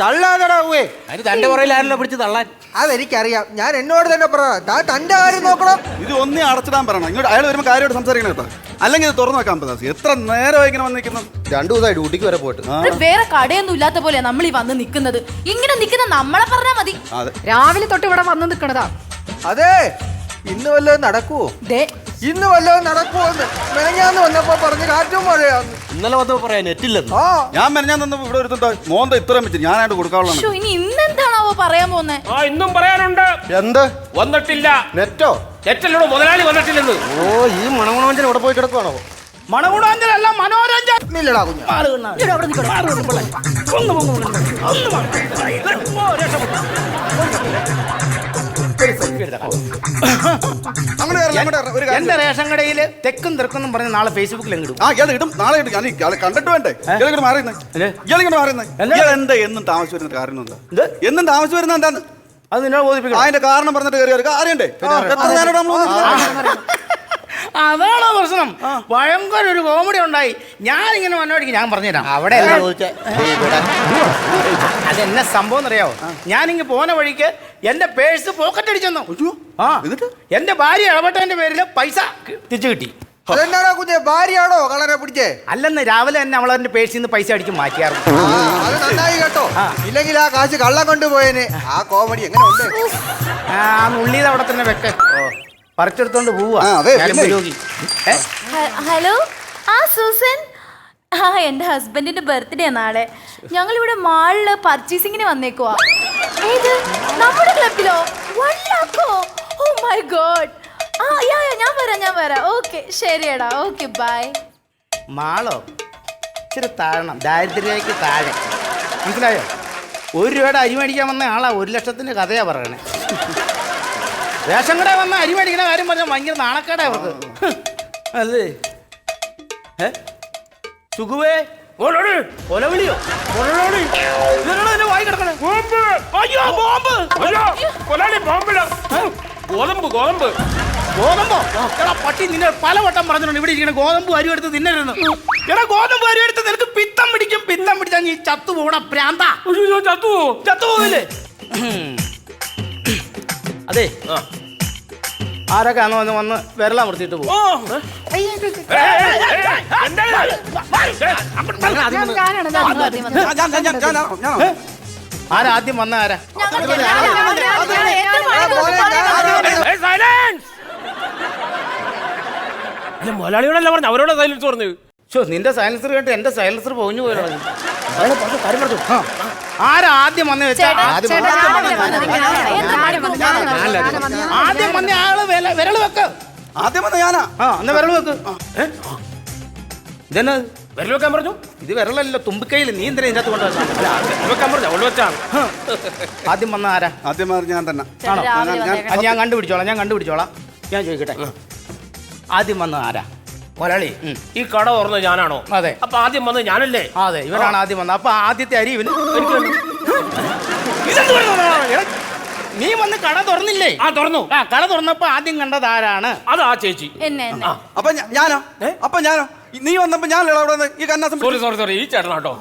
തള്ളാതെടാ പോവേ. അതിന് തന്റെ പുറയിൽ ആരല്ലോ പിടിച്ച് തള്ളാൻ. അതെനിക്കറിയാം, ഞാൻ എന്നോട് തന്നെ പറയാം. തന്റെ കാര്യം നോക്കണം. ഇത് ഒന്നേ അടച്ചിടാൻ പറയണം. ഇങ്ങോട്ട് അയാൾ വരുമ്പോൾ കാര്യമായിട്ട് സംസാരിക്കണം കേട്ടോ. അല്ലെങ്കിൽ ഇത് തുറന്നു വെക്കാൻ പറ്റാ. എത്ര നേരമായി ഇങ്ങനെ വന്ന് നിൽക്കുന്നത്? 2 ദിവസമായി ഡ്യൂട്ടിക്ക് വരെ പോയിട്ട്. വേറെ കടയൊന്നും ഇല്ലാത്ത പോലെ നമ്മൾ ഈ വന്ന് നിൽക്കുന്നത്. ഇങ്ങനെ നിൽക്കുന്ന നമ്മളെ പറഞ്ഞാ മതി. രാവിലെ തൊട്ട് ഇവിടെ വന്ന് നിൽക്കണതാ. അതെ, ഇന്ന് വല്ലതും നടക്കുവോ? ഇന്ന് വല്ലതും നടക്കുവോന്ന് മെനഞ്ഞാന്ന് വന്നപ്പോ പറഞ്ഞ് കാറ്റും മഴയാന്ന്. ഇന്നലെ വന്നപ്പോ പറയാൻ നെറ്റില്ലെന്ന്. ഞാൻ മെനഞ്ഞാൻ തന്നപ്പോ ഇവിടെ ഒരു മോന്ത ഇത്രയും വെച്ച് ഞാനായിട്ട് കൊടുക്കാവുള്ളൂ. ഇനി ഇന്നെന്താണാവോ പറയാൻ പോന്നെ? ഇന്നും പറയാനുണ്ട്. എന്ത് വന്നിട്ടില്ല? നെറ്റോ? നെറ്റല്ലോ മുതലാളി വന്നിട്ടില്ലെന്ന്. ഈ മണഗുണാഞ്ചൻ ഇവിടെ പോയി കിടക്കുവാണോ? മണഗുണാഞ്ചനല്ല, മനോരഞ്ജൻ. ഇല്ലടാ കുഞ്ഞ്. എന്റെ റേഷൻ കടയില് തെക്കും തെക്കും പറഞ്ഞ് നാളെ ഫേസ്ബുക്കിൽ ഇടും. ഇടും, നാളെ ഇടും. ഞാൻ കണ്ടിട്ട് വേണ്ടേ ഇയാളിങ്ങോട്ട് മാറിയുന്നത്? എന്താ എന്നും താമസിച്ച് വരുന്ന കാരണം എന്താ? എന്നും താമസിച്ച് വരുന്ന എന്താന്ന് അത് നിന്നോട് ബോധിപ്പിക്കണം. അതിന്റെ കാരണം പറഞ്ഞിട്ട് കയറിയ കാര്യണ്ടേ? എത്ര നേരം അതാണോ പ്രശ്നം? ഭയങ്കര ഒരു കോമഡി ഉണ്ടായി. ഞാനിങ്ങനെ വന്നോടിക്ക് ഞാൻ പറഞ്ഞുതരാം. അവിടെ അതെന്നെ സംഭവം എന്നറിയാവോ? ഞാനിങ്ങ് പോന്ന വഴിക്ക് എന്റെ പേഴ്സ് പോക്കറ്റ് അടിച്ചെന്നു. എന്റെ ഭാര്യ ഇടപെട്ടതിന്റെ പേരില് പൈസ തിരിച്ചു കിട്ടി. അതെന്നാടാ കുഞ്ഞെ, ഭാര്യയാണോ കളനെ പിടിച്ചേ? അല്ലെന്ന് രാവിലെ തന്നെ അവളെന്റെ പേഴ്സിൽ നിന്ന് പൈസ അടിച്ച് മാറ്റിയായിരുന്നു. അത് നന്നായി കേട്ടോ. ഇല്ലെങ്കിൽ ആ കാശ് കള്ളം കൊണ്ടുപോയേനെ. ആ കോമഡി എങ്ങനെ ഉണ്ട്? ഉള്ളിയത് അവിടെ തന്നെ വെക്ക. പറിച്ചെടുത്തോണ്ട് പോവാ. Hello, Susan. എന്റെ ഹസ്ബൻഡിന്റെ ബർത്ത്ഡേ നാളെ. ഞങ്ങളിവിടെ മാളില് പർച്ചേസിങ്ങിന് വന്നേക്കുവാ. ഏത് നമ്മുടെ ക്ലബിലോ? 1 lakho? Oh my god. ഞാൻ വരാം. ഓക്കെ ശരിയടാ. Okay bye. മാളോ ഇച്ചിരി താഴണം, ദാരിദ്ര്യക്ക് താഴെ. മനസ്സിലായോ? 1 രൂപയുടെ അരി മേടിക്കാൻ വന്ന ആളാ 1 ലക്ഷത്തിന്റെ കഥയാ പറയണേ. റേഷൻ കട വന്ന അരി മേടിക്കണ കാര്യം പറഞ്ഞാൽ ഭയങ്കര നാണക്കേടാ അവർക്ക്. അല്ലേ സുഖുവേ? കൊലവിളിയോ? വായി കിടക്കണേ. ഗോതമ്പോ എടാ പട്ടി, നിന്നെ പലവട്ടം പറഞ്ഞിട്ടുണ്ട് ഇവിടെ ഇരിക്കണ ഗോതമ്പ് അരി എടുത്ത് തിന്നരുന്ന്. എടാ ഗോതമ്പ് അരി എടുത്ത് നിനക്ക് പിത്തം പിടിച്ചാൽ നീ ചത്തുപോടാ പ്രാന്ത. ചത്തുപോകില്ലേ? അതെ, ആരൊക്കെ വന്ന് വിരള നിർത്തിയിട്ട് പോകും. ആരാദ്യം വന്ന ആരാ? മുതലാളിയോടല്ല പറഞ്ഞു, അവരോട് സൈലൻസ് പറഞ്ഞു. നിന്റെ സൈലൻസർ കേട്ട് എന്റെ സൈലൻസർ പോഞ്ഞു പോയോ? കാര്യം പറഞ്ഞു. ആരാദ്യം വന്ന് വെച്ചാ ആദ്യം വന്ന ആള് വിരള് വെക്ക്. ആദ്യം വന്ന ഞാനാ. എന്നാ വിരള് വെക്ക്. ഇതെന്നാ വിരൽ വെക്കാൻ പറഞ്ഞു? ഇത് വിരളല്ലോ, തുമ്പിക്കൈയിൽ. നീ എന്തിനാ ഇതിനകത്ത് വെക്കാൻ പറഞ്ഞു? അവള് വെച്ചാണ്. ആദ്യം വന്ന ആരാ? ആദ്യം ഞാൻ തന്നെ. ഞാൻ കണ്ടുപിടിച്ചോളാം. ഞാൻ ചോദിക്കട്ടെ, ആദ്യം വന്ന ആരാ? മുതലാളി, ഈ കട തുറന്നത് ഞാനാണോ? അതെ. അപ്പൊ ആദ്യം വന്നത് ഞാനല്ലേ? അതെ, ഇവരാണ് ആദ്യം വന്നത്. അപ്പൊ ആദ്യത്തെ അരി ഇവന്. നീ വന്ന് കട തുറന്നില്ലേ? തുറന്നു. കട തുറന്നപ്പോ ആദ്യം കണ്ടത് ആരാണ്? അത് ആ ചേച്ചി. അപ്പൊ ഞാനോ? നീ വന്നപ്പോ ഞാൻ ഈ കന്നാസം. സോറി, ഈ ചേട്ടനാട്ടോ.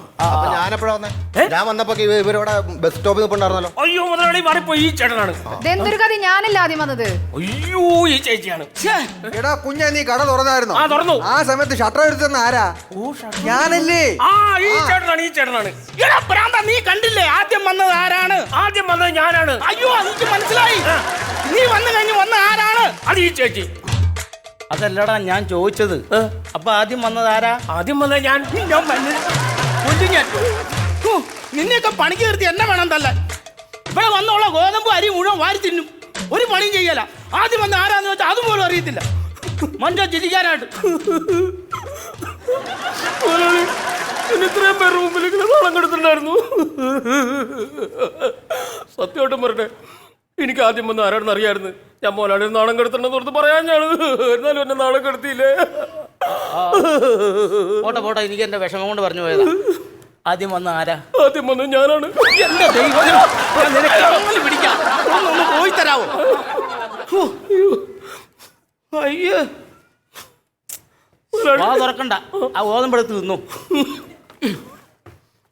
ഞാനെപ്പോഴാ വന്നേ? ഞാൻ വന്നപ്പോ ഇവരിവിടെ ബസ് സ്റ്റോപ്പിൽ നിൽപ്പുണ്ടായിരുന്നല്ലോ. അയ്യോ മുതലാളി, മാറിപ്പോയി. ഈ ചേട്ടനാണ്. എന്തൊരു കഥ, ഞാനല്ല ആദ്യം വന്നത്. അയ്യോ, ഈ ചേച്ചിയാണ്. എടാ കുഞ്ഞ, നീ കട തുറന്നായിരുന്നു? തുറന്നു. ആ സമയത്ത് ഷട്ടർ എടുത്തെന്ന് ആരാ? ഞാനല്ലേ? ഈ ചേട്ടനാണ്. എടാ പ്രാന്ത, നീ കണ്ടില്ലേ ആദ്യം വന്നത് ആരാണ്? ആദ്യം വന്നത് ഞാനാണ്. അയ്യോ, എനിക്ക് മനസ്സിലായി. നീ വന്നു കഴിഞ്ഞ് വന്ന ആരാണ്? അത് ഈ ചേച്ചി. അതല്ലടാ ഞാൻ ചോദിച്ചത്. അപ്പൊ ആദ്യം വന്നത് ആരാ? ആദ്യം വന്നത് ഞാൻ. നിന്നെയൊക്കെ പണിക്ക് നിർത്തി എന്നെ വേണം തല്ല. ഇവിടെ വന്നുള്ള ഗോതമ്പ് അരി മുഴുവൻ വാരി തിന്നും, ഒരു പണിയും ചെയ്യല. ആദ്യം വന്ന ആരാന്ന് വെച്ചാൽ അതുപോലും അറിയത്തില്ല. മനുഷ്യ ചിരിക്കാനായിട്ട് ഇത്രയും പേരുടെ മുമ്പിൽ നാളം കെടുത്തിട്ടുണ്ടായിരുന്നു. സത്യമായിട്ടും പറട്ടെ, എനിക്ക് ആദ്യം വന്ന് ആരാണെന്ന് അറിയായിരുന്നു. ഞാൻ മോനാളിൽ നാണം കെടുത്തിട്ടുണ്ടെന്ന് ഓർത്ത് പറയാൻ ഞാൻ. എന്നാലും എന്നെ നാണം കെടുത്തിയില്ലേ? പോട്ടെ, എനിക്ക് എന്റെ വിഷമം കൊണ്ട് പറഞ്ഞു പോയതാ. ആദ്യം വന്ന ആരാ? ആദ്യം വന്നത് ഞാനാണ്. എന്റെ ദൈവം, പിടിക്കാം. ഒന്ന് പോയി തരാവോ? അയ്യോ, തുറക്കണ്ട. ആ ഗോതമ്പെടുത്ത് തിന്നു.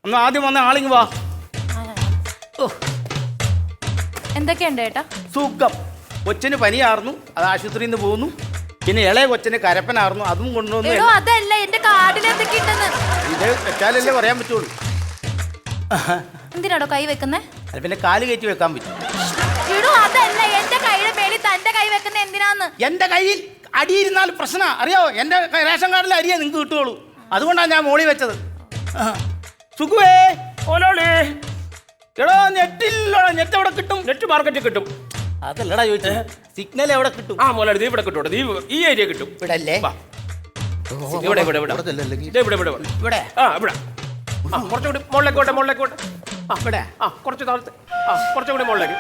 ഒന്ന് ആദ്യം വന്ന ആളിങ് വാ. എന്തൊക്കെയുണ്ട് ഏട്ടാ? സുഖം. കൊച്ചിന് പനിയായിരുന്നു, അത് ആശുപത്രിയിൽ നിന്ന് പോകുന്നു. പിന്നെ ഇളയ കൊച്ചിന് കരപ്പനായിരുന്നു, അതും കൊണ്ടുവന്നു. എടോ അതല്ല, എന്റെ കാർഡിൽ എന്തൊക്കെയുണ്ടെന്ന്. ഇത് വെച്ചാലല്ലേ പറയാൻ പറ്റുള്ളൂ. എന്തിനാടോ കൈ വെക്കുന്നേ? അത് പിന്നെ കാല് കയറ്റി വെക്കാൻ പറ്റും. എടോ അതല്ല, എന്റെ കൈയുടെ മേളിൽ തന്റെ കൈ വെക്കുന്ന എന്തിനാന്ന്? എന്റെ കയ്യിൽ അടിയിരുന്നാൽ പ്രശ്നമാ, അറിയാവോ? എന്റെ റേഷൻ കാർഡിലെ അരിയെ നിങ്ങൾക്ക് കിട്ടുള്ളൂ, അതുകൊണ്ടാണ് ഞാൻ മോളി വെച്ചത്. സുഖുവേ, മോലാളി എടോ നെറ്റില്ലോ, നെറ്റ് എവിടെ കിട്ടും? നെറ്റ് മാർക്കറ്റിൽ കിട്ടും. അതല്ലടാ ചോദിച്ചത്, സിഗ്നൽ എവിടെ കിട്ടും? ആ മോലാളി നീ ഇവിടെ കിട്ടും, നീ ഈ ഏരിയ കിട്ടും. ഇവിടെ അല്ലേ? വാ. ഇവിടെ ഇവിടെ ഇവിടെ ഇവിടെ ചെല്ലല്ലെങ്കിൽ ദേ ഇവിടെ ഇവിടെ ഇവിടെ ആ ഇവിടെ ആ കുറച്ചുകൂടി മുകളിലേക്കോട്ടെ മുകളിലേക്കോട്ടെ. ആ ഇവിടെ ആ കുറച്ച് താഴത്ത് ആ കുറച്ചുകൂടി മുകളിലേക്ക്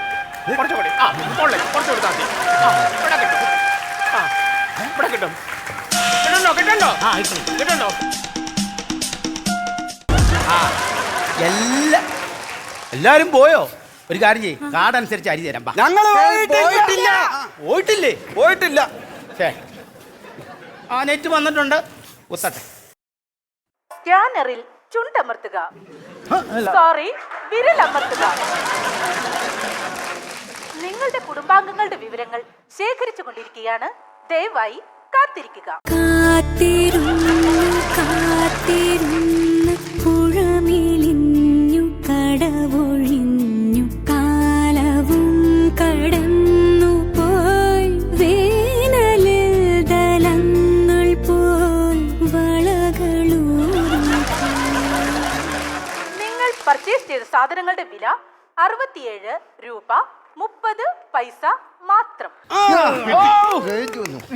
കുറച്ചുകൂടി ആ മുകളിലേക്ക് കുറച്ചുകൂടി താഴ്ത്തി ആ ഇവിടെ കിട്ടും. ആ ഇവിടെ കിട്ടും. കിട്ടുണ്ടോ കിട്ടുണ്ടോ ആ കിട്ടും. കിട്ടുണ്ടോ? ആ എല്ലാരും പോയോ? ഒരു കാര്യം ചെയ്യ്, കാർഡ് അനുസരിച്ച് അരി തരാം. ഞങ്ങൾ പോയിട്ടില്ല. പോയിട്ടില്ലേ? പോയിട്ടില്ല. ശേ, ആ നെറ്റ് വന്നിട്ടുണ്ട്, കുത്തട്ടെ. സ്കാനറിൽ ചുണ്ടമർത്തുക. ആ, അല്ല. സോറി, വിരലമർത്തുക. നിങ്ങളുടെ കുടുംബാംഗങ്ങളുടെ വിവരങ്ങൾ ശേഖരിച്ചു കൊണ്ടിരിക്കുകയാണ്. ദയവായി കാത്തിരിക്കുക. കാത്തിരുന്നു പുഴമിലിഞ്ഞു കടവൊഴിഞ്ഞു കാലവും കടന്നു പോയി വേനലിൽ ദലങ്ങൾ പോൽ വളകളൂറി. നിങ്ങൾ പർച്ചേസ് ചെയ്ത സാധനങ്ങളുടെ വില 67 രൂപ 30 പൈസ മാത്രം.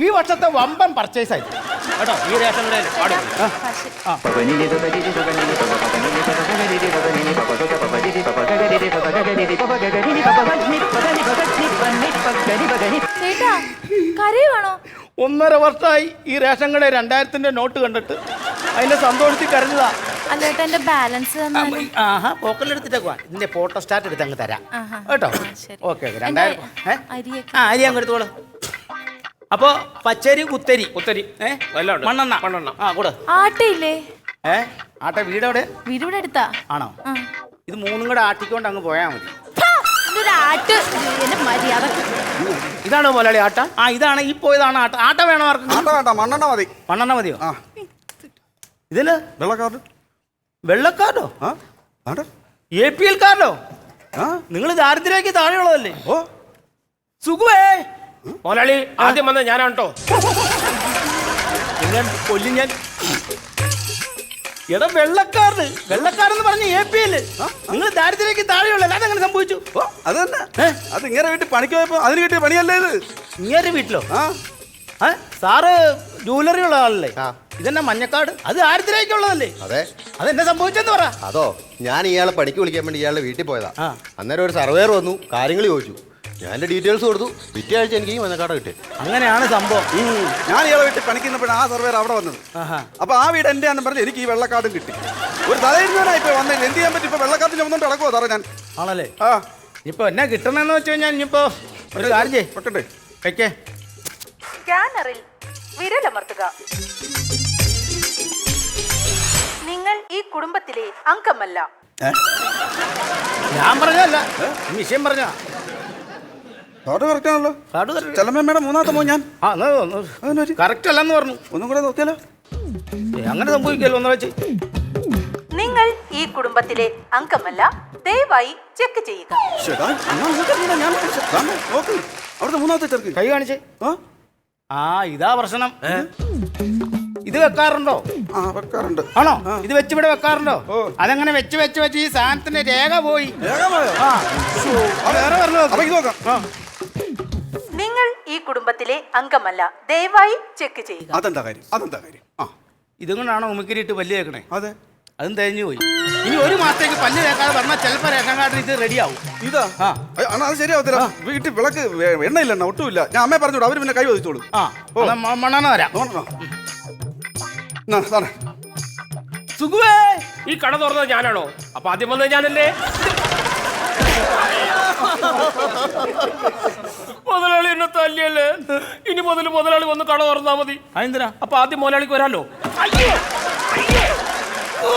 ഈ വർഷത്തെ വമ്പൻ പർച്ചേസ് ആയി കേട്ടോ. ഈ റേഷൻ കടയിൽ ചേട്ടാ കരയുവാണോ? 1.5 വർഷമായി ഈ റേഷൻ കടയിൽ 2000-ന്റെ നോട്ട് കണ്ടിട്ട് അതിന്റെ സന്തോഷത്തിൽ കരഞ്ഞതാ. അല്ല ഏട്ടാ, എന്റെ ബാലൻസ് ആഹാ, പോക്കലെടുത്തിട്ടേക്കുവാ. ഇതിന്റെ ഫോട്ടോ സ്റ്റാറ്റ് എടുത്ത് അങ്ങ് തരാം കേട്ടോ. ശരി. ഓക്കെ, 2000. അരിയൊക്കെ ആ, അരി അങ്ങ് എടുത്തോളൂ. അപ്പൊ പച്ചരി കുത്തരി കുത്തരി എല്ലാം ഉണ്ട്. മണ്ണെണ്ണ മണ്ണെണ്ണ ആ കൂടെ. ആട്ടയില്ലേ? ആട്ടെ വീടെവിടെ? വീടിവിടെ എടുത്താ. ആണോ? ആ. ഇത് 3 കൂടെ ആട്ടിക്കൊണ്ട് അങ്ങ് പോയാൽ മതി. ഇതൊരു ആട്ട്, എന്റെ മര്യാദ. ഇതാണോ മുതലാളി ആട്ട? ആ, ഇതാണ് ഈ പോയതാണ് ആട്ട. ആട്ട വേണോ ആർക്ക്? വേണ്ട വേണ്ട, മണ്ണെണ്ണ മതി. മണ്ണെണ്ണ മതിയോ? ആ ഇതില് വെള്ളക്കാർഡ്. വെള്ളക്കാരോ? ആ ആട്ടെ. APL കാർഡോ? ആ നിങ്ങൾ ദാരിദ്ര്യക്ക് താഴെയുള്ളതല്ലേ? ഓ സുഖുവേ, മോലാളി ആദ്യം വന്നത് ഞാനാണ് കേട്ടോ. നിങ്ങൾ കൊല്ലും ഞാൻ. എടാ വെള്ളക്കാരന്, വെള്ളക്കാരെന്ന് പറഞ്ഞ APL. നിങ്ങൾ ദാരിദ്ര്യക്ക് താഴെയുള്ള അതെങ്ങനെ സംഭവിച്ചു? ഓ അത് തന്നെ. അത് ഇങ്ങനെ വീട്ടിൽ പണിക്ക് പോയപ്പോ അതിന് കിട്ടിയ പണിയല്ലേ ഇത്? ഇങ്ങനെ വീട്ടിലോ? ആ സാറ് ജൂവലറി ഉള്ള ആളല്ലേ? ആ. ഇതെന്നാ മഞ്ഞക്കാട്? അത് ദാരിദ്ര്യക്കുള്ളതല്ലേ? അതെ. അതെന്നെ സംഭവിച്ചെന്ന് പറ. അതോ, ഞാൻ ഇയാളെ പണിക്ക് വിളിക്കാൻ വേണ്ടി ഇയാളുടെ വീട്ടിൽ പോയതാ. ആ. അന്നേരം ഒരു സർവേർ വന്നു, കാര്യങ്ങൾ ചോദിച്ചു. ഞാൻ എൻ്റെ ഡീറ്റെയിൽസ് കൊടുത്തു. പിറ്റേ ആഴ്ച എനിക്ക് ഈ മഞ്ഞക്കാട് കിട്ടി. അങ്ങനെയാണ് സംഭവം. ഞാൻ ഇയാളെ വീട്ടിൽ പണിക്കുന്നപ്പോഴാണ് ആ സർവേർ അവിടെ വന്നത്. അപ്പൊ ആ വീട് എൻ്റെ ആണെന്ന് പറഞ്ഞ് എനിക്ക് ഈ വെള്ളക്കാർഡും കിട്ടി. ഒരു തലയിരുന്നവനായി ഇപ്പൊ വന്നത്. എന്ത് ചെയ്യാൻ പറ്റും? ഇപ്പൊ വെള്ളക്കാർഡ് ചുമന്നുകൊണ്ട് നടക്കുമോ സാറേ ഞാൻ? ആണല്ലേ? ആ ഇനിയിപ്പോ എന്നാ കിട്ടണമെന്ന് വെച്ച് കഴിഞ്ഞാൽ ഇനിയിപ്പോ ഒരു കാര്യം ചെയ്യ്. പൊട്ടണ്ടേ? വെക്കേ. സ്കാനറിൽ വിരലമർത്തുക. നിങ്ങൾ ഈ കുടുംബത്തിലെ അംഗമല്ല. ഞാൻ പറഞ്ഞതല്ല, വിഷയം പറഞ്ഞ കാർഡ് കറക്റ്റ് ആണല്ലോ. കാർഡ് ചെലമ്മയുടെ 3ാമത്തെ മോൻ ഞാൻ. കറക്റ്റ് അല്ലെന്ന് പറഞ്ഞു. ഒന്നും കൂടെ നോക്കിയാലോ? അങ്ങനെ സംഭവിക്കല്ലോ ഒന്ന് വെച്ച്. നിങ്ങൾ ഈ കുടുംബത്തിലെ അംഗമല്ല. ദയവായി ചെക്ക് ചെയ്യുക. നോക്ക്, അവിടുത്തെ 3ാമത്തെ ചെറുക്ക് കൈ കാണിച്ചേ. ആ ആ, ഇതാ പ്രശ്നം. ഇത് വെക്കാറുണ്ടോ? ആ വെക്കാറുണ്ട്. ആണോ? ഇത് വെച്ച് ഇവിടെ വെക്കാറുണ്ടോ? ഓ. അതങ്ങനെ വെച്ച് വെച്ച് വെച്ച് ഈ സാധനത്തിന്റെ രേഖ പോയി. വേഗം പോയോ? ആ, വേറെ പറഞ്ഞു. അപ്പൊ ഇത് നോക്കാം. നിങ്ങൾ ഈ കുടുംബത്തിലെ അംഗമല്ല. ദയവായി ചെക്ക് ചെയ്യുക. അതെന്താ കാര്യം? അതെന്താ കാര്യം? ആ ഇതും കൊണ്ടാണോ ഉമിക്കരിയിട്ട് പല്ല് തേക്കണേ? അതെ. അതും തേഞ്ഞു പോയി. ഇനി ഒരു മാസത്തേക്ക് പല്ല് തേക്കാതെ പറഞ്ഞാൽ ചിലപ്പോൾ റേഷൻ കാർഡിൽ ഇത് റെഡിയാവും. ഇതാ ആ. അണ്ണാ അത് ശരിയാവത്തില്ല. വീട്ടിൽ വിളക്ക് എണ്ണയില്ല, എണ്ണ ഒട്ടുമില്ല. ഞാൻ അമ്മയെ പറഞ്ഞോളൂ, അവര് പിന്നെ കൈ വധിച്ചോളൂ. ആ, മണ്ണെണ്ണ തരാം. സുഖുവേ, ഈ കട തുറന്നത് ഞാനാണോ? അപ്പൊ ആദ്യം വന്നത് ഞാനല്ലേ? മുതലാളി എന്നെ തല്ലിയല്ലേ? ഇനി മുതൽ മുതലാളി വന്ന് കട തുറന്നാ മതി. അതെന്തിനാ? അപ്പൊ ആദ്യം മുതലാളിക്ക് വരാലോ. അയ്യോ, അയ്യോ. ഓ,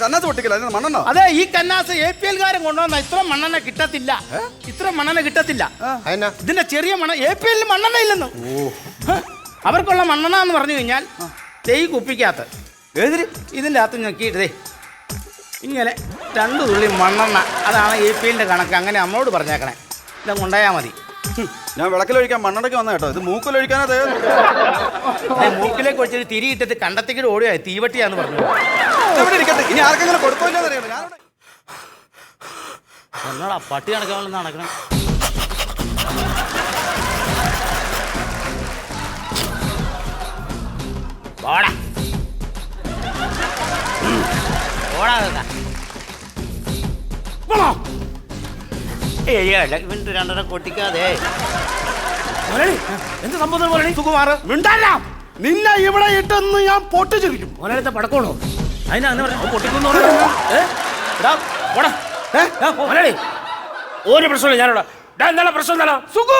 കന്നാസ് പൊട്ടിക്കല മണ്ണെണ്ണോ? അതെ, ഈ കന്നാസ് APL കാരൻ കൊണ്ടുവന്ന ഇത്ര മണ്ണെണ്ണ കിട്ടത്തില്ല. ഇത്ര മണ്ണെണ്ണ കിട്ടത്തില്ല. അതെന്നാ? ഇതിന്റെ ചെറിയ APL മണ്ണെണ്ണ ഇല്ലെന്ന്. അവർക്കുള്ള മണ്ണെണ്ണ എന്ന് പറഞ്ഞു കഴിഞ്ഞാൽ ഈ കുപ്പിക്കകത്ത് ഇതിൻ്റെ അകത്ത് ഞെക്കിയിട്ടേ ഇങ്ങനെ 2 തുള്ളി മണ്ണെണ്ണ. അതാണ് APLന്റെ കണക്ക്. അങ്ങനെ നമ്മളോട് പറഞ്ഞേക്കണേ, ഇതങ്ങ് കൊണ്ടായാൽ മതി. ഞാൻ വിളക്കിലൊഴിക്കാൻ മണ്ണെണ്ണയ്ക്ക് വന്ന കേട്ടോ. ഇത് മൂക്കിലൊഴിക്കാനോ? മൂക്കിലേക്ക് വെച്ചിട്ട് തിരിയിട്ടിട്ട് കണ്ടത്തേക്ക് ഓടിയായി തീവട്ടിയാന്ന് പറഞ്ഞു. എവിടെ ഇരിക്കട്ടെ, ഇനി ആർക്കെങ്കിലും കൊടുക്കില്ലെന്ന് അറിയാം. എന്നോടാ പട്ടി നടക്കാനുള്ള നടക്കണം. ഓടാ ഓടാ ഇവന്റെ 2 കൊട്ടിക്കാതെ. എന്ത് സംഭവം പോലെ സുകുമാർ മിണ്ടാല്ല, നിന്നെ ഇവിടെ ഇട്ടെന്ന് ഞാൻ പൊട്ടിച്ചിരിക്കും. മോനെ പടക്കോളൂ. അതിനാ പൊട്ടിക്കുന്നു. ഒരു പ്രശ്നമില്ല. ഞാനോടാ എന്താണ് പ്രശ്നം? എന്താണ് സുഖു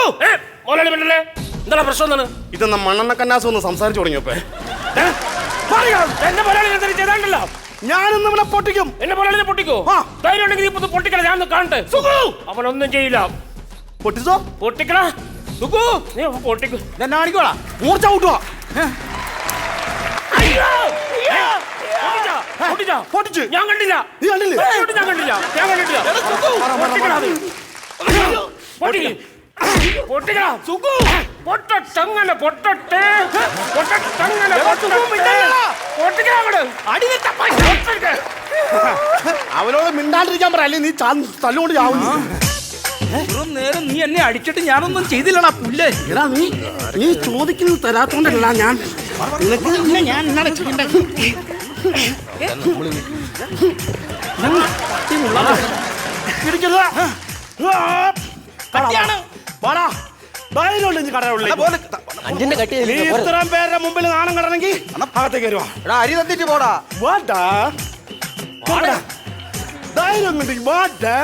മോനെ മിണ്ടല്ലേ? എന്താണ് പ്രശ്നം? എന്താണ് ഇതെന്നാ മണ്ണെണ്ണ കന്നാസ് ഒന്ന് സംസാരിച്ചു തുടങ്ങിയപ്പോ എന്റെ മലയാളി ചെയ്താണ്ടല്ലോ. ഞാനിന്ന് ഇവിടെ പൊട്ടിക്കും. എന്റെ മലയാളി പൊട്ടിക്കോ? ധൈര്യം ഉണ്ടെങ്കിൽ നീ പൊട്ടിക്കല. ഞാൻ കാണട്ടെ. സുഖു അവനൊന്നും ചെയ്യില്ല. പൊട്ടിച്ചോ? പൊട്ടിക്കല സുഖു. നീ പൊട്ടിക്കോ. എന്നെ കാണിക്കോളാ, മൂർച്ച കൂട്ടുവാ. പൊട്ടിച്ചു. ഞാൻ കണ്ടില്ല. നീ കണ്ടില്ലേ? ഞാൻ കണ്ടില്ല. ഞാൻ കണ്ടില്ല. പൊട്ടിക്കല സുഖു. പൊട്ടങ്ങനെ പൊട്ടട്ടെ. പൊട്ടങ്ങനെ അവനോട് മിണ്ടാണ്ടിരിക്കാൻ പറ, അല്ലെങ്കിൽ നീ തല്ലുകൊണ്ട് ചാവുന്നു. നേരം നീ എന്നെ അടിച്ചിട്ട് ഞാനൊന്നും ചെയ്തില്ലടാ പുല്ലേ. എടാ നീ ചോദിക്കുന്നത് തരാത്തോണ്ടല്ല ഞാൻ നിനക്ക് ഞാൻ എന്നാണ് ചെയ്യണ്ടത്. അഞ്ചിന്റെ കട്ടി നീ ഇത്രയും പേരുടെ മുമ്പിൽ നാണം കടണമെങ്കിൽ അകത്തേക്ക് വരുവാ. അരി തന്നിട്ട് പോടാ. വാടാ ധൈര്യം ഉണ്ടെങ്കിൽ വാടാ.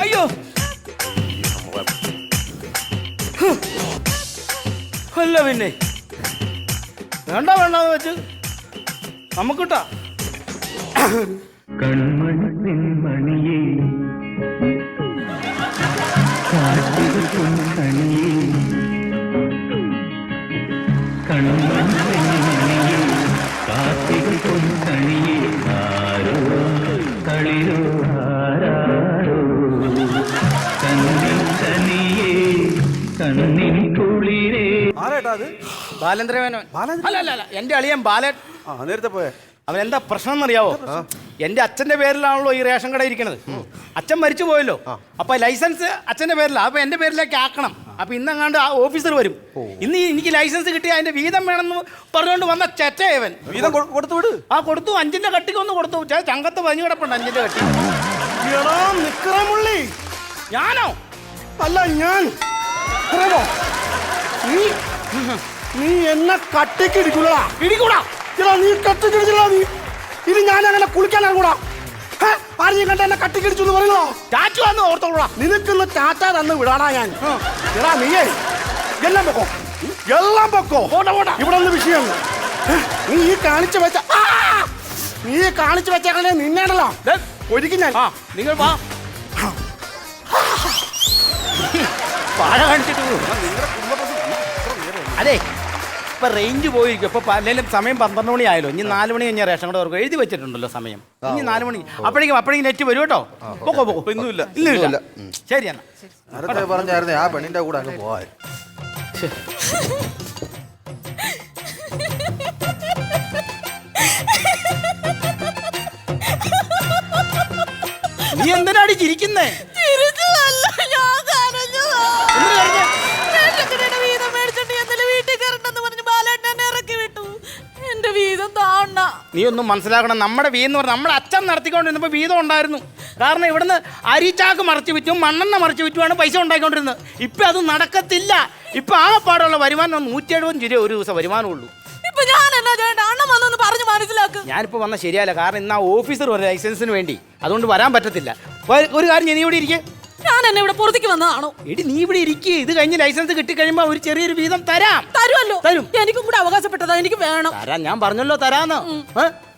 അയ്യോ അല്ല പിന്നെ വേണ്ടെന്ന് വെച്ച് നമുക്കിട്ടാ. ആരേട്ടാ അത്? ബാലേന്ദ്രമേനോൻ. അല്ല എന്റെ അളിയൻ ബാലൻ. നേരത്തെ പോയേ. അവൻ എന്താ പ്രശ്നം എന്നറിയാവോ? എന്റെ അച്ഛന്റെ പേരിലാണല്ലോ ഈ റേഷൻ കട ഇരിക്കണത്. അച്ഛൻ മരിച്ചു പോയല്ലോ. അപ്പൊ ലൈസൻസ് അച്ഛന്റെ പേരിലാണ്. അപ്പൊ എന്റെ പേരിലേക്ക് ആക്കണം. അപ്പൊ ഇന്നങ്ങാണ്ട് ആ ഓഫീസർ വരും. ഇന്ന് എനിക്ക് ലൈസൻസ് കിട്ടി അതിന്റെ വീതം വേണമെന്ന് പറഞ്ഞുകൊണ്ട് വന്ന ചെറ്റയവൻ. വീതം കൊടുത്തു വിട്. കൊടുത്തു. 5ന്റെ കട്ടിക്കൊന്ന് കൊടുത്തു. ചങ്കത്ത് പഞ്ഞു കിടപ്പുണ്ട് 5ന്റെ കട്ടി. നിക്കറമുള്ളി ഞാനോ? അല്ല ഞാൻ. നീ എന്നെ കട്ടിക്ക് ഇടിക്കൂടാ. ഇടിക്കൂടാ. നീ കട്ടിക്കിടിച്ചില്ല. നീ ഇനി ഞാൻ അങ്ങനെ കുളിക്കാൻ ഇറങ്ങൂടാ. ആരെയും കണ്ട എന്നെ കട്ടിക്കിടിച്ചു എന്ന് പറയുന്നോ? ടാറ്റു വന്ന് ഓർത്തോളൂടാ. നിനക്കൊന്ന് ടാറ്റ തന്ന് വിടാടാ ഞാൻ. എടാ നീയേ എല്ലാം പൊക്കോ. എല്ലാം പൊക്കോ. ഇവിടെ ഒന്ന് വിഷയം. നീ ഈ കാണിച്ചു വെച്ചേക്കളെ നിന്നേടല്ലോ ഒരിക്കൽ ഞാൻ. നിങ്ങൾ വാ. പാഴ കാണിച്ചിട്ട് അതെ ഇപ്പൊ റേഞ്ച് പോയിരിക്കും. ഇപ്പൊ അല്ലെങ്കിലും സമയം 12 മണി ആയല്ലോ. ഇനി 4 മണി കഴിഞ്ഞാൽ റേഷൻ കട എഴുതി വെച്ചിട്ടുണ്ടല്ലോ സമയം. ഇനി 4 മണി അപ്പോഴേക്കും നെറ്റ് വരും കേട്ടോ. പൊക്കോ. ഇന്നുമില്ല. ശരി എന്നാ. നേരത്തെ പറഞ്ഞായിരുന്നേ ആ പെണ്ണിന്റെ കൂടെ അങ്ങ് പോവാൻ. നീ എന്തിനാടി ചിരിക്കുന്നേ? നീ ഒന്നും മനസ്സിലാക്കണം. നമ്മുടെ വീന്ന് പറഞ്ഞാൽ നമ്മുടെ അച്ഛൻ നടത്തിക്കൊണ്ടിരുന്നപ്പോൾ വീതം ഉണ്ടായിരുന്നു. കാരണം ഇവിടുന്ന് അരിച്ചാക്ക് മറച്ചു വിറ്റും മണ്ണെണ്ണ മറച്ചു വിറ്റുമാണ് പൈസ ഉണ്ടാക്കിക്കൊണ്ടിരുന്നത്. ഇപ്പം അത് നടക്കത്തില്ല. ഇപ്പം ആ പാടുള്ള വരുമാനം 170 രൂപ ഒരു ദിവസം വരുമാനമുള്ളൂ. ഞാനിപ്പോ വന്ന ശരിയല്ല. കാരണം ഇന്ന് ആ ഓഫീസർ ഒരു ലൈസൻസിന് വേണ്ടി അതുകൊണ്ട് വരാൻ പറ്റത്തില്ല. ഒരു കാര്യം നീ ഇവിടെ ഇരിക്കേ. ഞാൻ എന്നെ ഇവിടെ പുറത്തേക്ക് വന്നതാണോ? എടി നീ ഇവിടെ ഇരിക്കുക. ഇത് കഴിഞ്ഞ് ലൈസൻസ് കിട്ടിക്കഴിയുമ്പോ ഒരു ചെറിയൊരു വീതം തരാം. തരുമല്ലോ. തരും. എനിക്കും കൂടെ അവകാശപ്പെട്ടതാ, എനിക്ക് വേണം. തരാം, ഞാൻ പറഞ്ഞല്ലോ തരാന്ന്.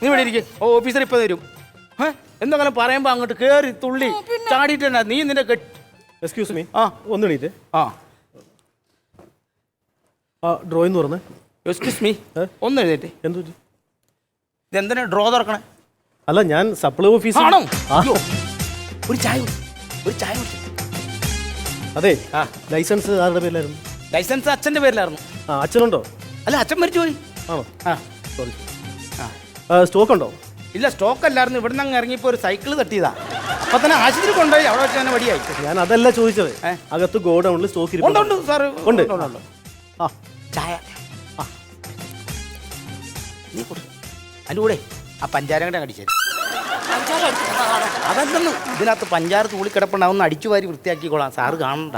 നീ ഇവിടെ ഇരിക്കും. ഓഫീസർ ഇപ്പൊ തരും. എന്തെങ്കിലും പറയുമ്പോ അങ്ങോട്ട് കേറി തുള്ളി ചാടിയിട്ട് തന്നെ നീ നിന്റെ എക്സ്ക്യൂസ് മീ. ആ ഒന്ന് എണീറ്റ്. ആ ഡ്രോയിന്ന് പറഞ്ഞേ. എക്സ്ക്യൂസ് മീ, ഒന്ന് എഴുതേറ്റ്. എന്തു ഇതെന്തിനാ ഡ്രോ തുറക്കണേ? അല്ല, ഞാൻ സപ്ലൈ ഓഫീസ്. ആണോ? അയ്യോ. ഒരു ചായ കുടി. ഒരു ചായ കുടി. അതെ, ലൈസൻസ് ആരുടെ പേരിലായിരുന്നു? ലൈസൻസ് അച്ഛന്റെ പേരിലായിരുന്നു. അച്ഛനുണ്ടോ? അല്ല, അച്ഛൻ മരിച്ചു പോയി. ആണോ? ആ സോറി. സ്റ്റോക്ക് ഉണ്ടോ? ഇല്ല, സ്റ്റോക്ക് അല്ലായിരുന്നു. ഇവിടെ നിന്ന് അങ്ങ് ഇറങ്ങിയപ്പോ ഒരു സൈക്കിൾ തട്ടിയതാ. അപ്പൊ തന്നെ ആശുപത്രി കൊണ്ടുപോയി. അവിടെ വെച്ച് തന്നെ വടിയായി. ഞാൻ അതല്ല ചോദിച്ചത്. അകത്ത് ഗോഡൌണിൽ സ്റ്റോക്ക് ഉണ്ട് സാറ്. ഉണ്ട്. ആ ചായ. നീ കൊടു. അതിൻ്റെ കൂടെ ആ പഞ്ചാര കട കടിച്ചത്. അതല്ലെന്ന്, ഇതിനകത്ത് പഞ്ചാര തൂളി കിടപ്പുണ്ടാവുന്ന അടിച്ചു വാരി വൃത്തിയാക്കിക്കോളാം. സാറ് കാണണ്ട.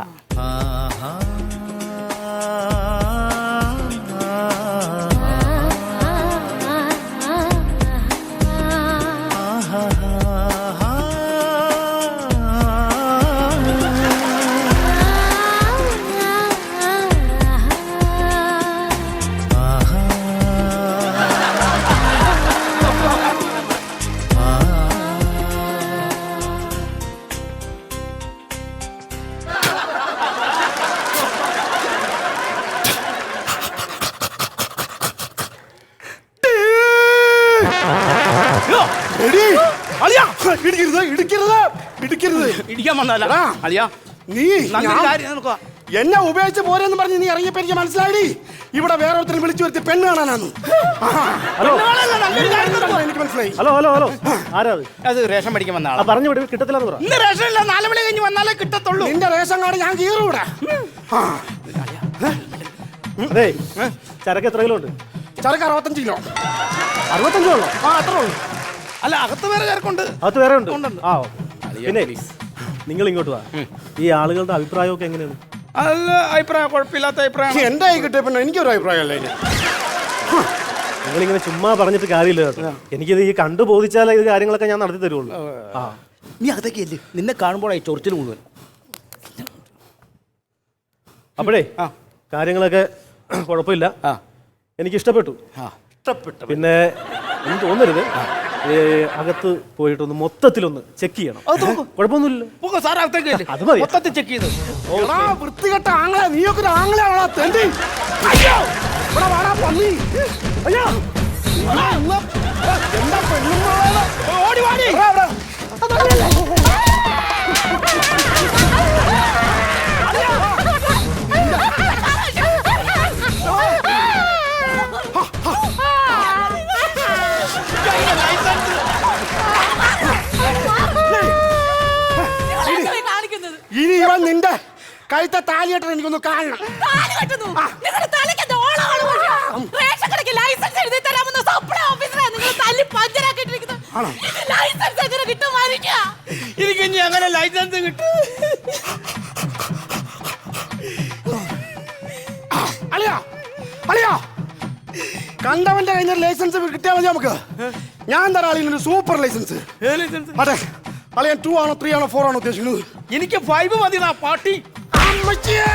ഇടിക്കാൻ വന്നല്ല അളിയാ. നീ എന്നെ ഉപയോഗിച്ച് പോരെന്ന് പറഞ്ഞ് നീ ഇറങ്ങിയപ്പോ എനിക്ക് മനസ്സിലായി ഇവിടെ വേറെ ഒരുത്തരം വിളിച്ചു വരുത്തി പെണ്ണ് കാണാനാന്ന്. എനിക്ക് മനസ്സിലായി. ഹലോ ഹലോ ഹലോ, ആരാ അത് റേഷൻ പഠിക്കാൻ വന്ന ആളാ. പറഞ്ഞു വിടും, കിട്ടത്തില്ലെന്ന് പറ. ഇന്ന് റേഷൻ ഇല്ല, 4 മണി കഴിഞ്ഞ് വന്നാലേ കിട്ടത്തുള്ളൂ. നിന്റെ റേഷൻ കാർഡ് ഞാൻ കീറൂടാ. അതെ, ചരക്ക് എത്ര കിലോ ഉണ്ട്? ചരക്ക് 65 കിലോ. 65 ഉള്ളോ? ആ, അത്രേ ഉള്ളൂ. അല്ല, അകത്ത് വേറെ ചരക്കുണ്ട്. അത് വേറെ ഉണ്ട്. ആ, പിന്നെ നിങ്ങൾ ഇങ്ങോട്ട് വാ. ഈ ആളുകളുടെ അഭിപ്രായമൊക്കെ എങ്ങനെയാണ്? നല്ല അഭിപ്രായം, കുഴപ്പമില്ലാത്ത അഭിപ്രായം. എന്റെ കൈ കിട്ടിയ പിന്നെ എനിക്കൊരു അഭിപ്രായമല്ലേ. നിങ്ങളിങ്ങനെ ചുമ്മാ പറഞ്ഞിട്ട് കാര്യമില്ല കേട്ടോ. എനിക്കിത് ഈ കണ്ടു ബോധിച്ചാലേ ഇത് കാര്യങ്ങളൊക്കെ ഞാൻ നടത്തി തരുള്ളൂ. നീ അകത്തേക്ക് അല്ലേ, നിന്നെ കാണുമ്പോഴായി ചൊറിച്ചിൽ മുഴുവൻ. അപ്പോഴേ കാര്യങ്ങളൊക്കെ കുഴപ്പമില്ല, എനിക്ക് ഇഷ്ടപ്പെട്ടു. പിന്നെ എനിക്ക് തോന്നരുത്, അകത്ത് പോയിട്ടൊന്ന് മൊത്തത്തിലൊന്ന് ചെക്ക് ചെയ്യണം. കുഴപ്പമൊന്നുമില്ല സാർ, അകത്തേക്ക് അത് മതി. മൊത്തത്തിൽ ചെക്ക് ചെയ്ത്. വൃത്തികെട്ട ആങ്ങളെ, നീയൊക്കെ ഒരു ആങ്ങളെയാണോ തെണ്ടി? അയ്യോ, ഇവിടെ വാടാ പന്നി. അയ്യോ, എന്താ പെണ്ണുങ്ങളെ ഓടി വാടി. ഇനി ഇവൻ നിന്റെ കഴുത്ത താലിയായിട്ട് എനിക്കൊന്ന് കാണണം. എനിക്ക് ഇനി അങ്ങനെ ലൈസൻസ് കിട്ടും. അളിയാ, അളിയാ, കണ്ടവന്റെ കഴിഞ്ഞ ലൈസൻസ് കിട്ടിയാൽ മതി നമുക്ക്. ഞാൻ തരാം അളിയനൊരു സൂപ്പർ ലൈസൻസ്. അതെ, അളിയൻ 2 ആണോ 3 ആണോ 4 ആണോ ഉദ്ദേശിക്കുന്നത്? എനിക്ക് 5 മതി. പാട്ടി അമ്മച്ചിയേ.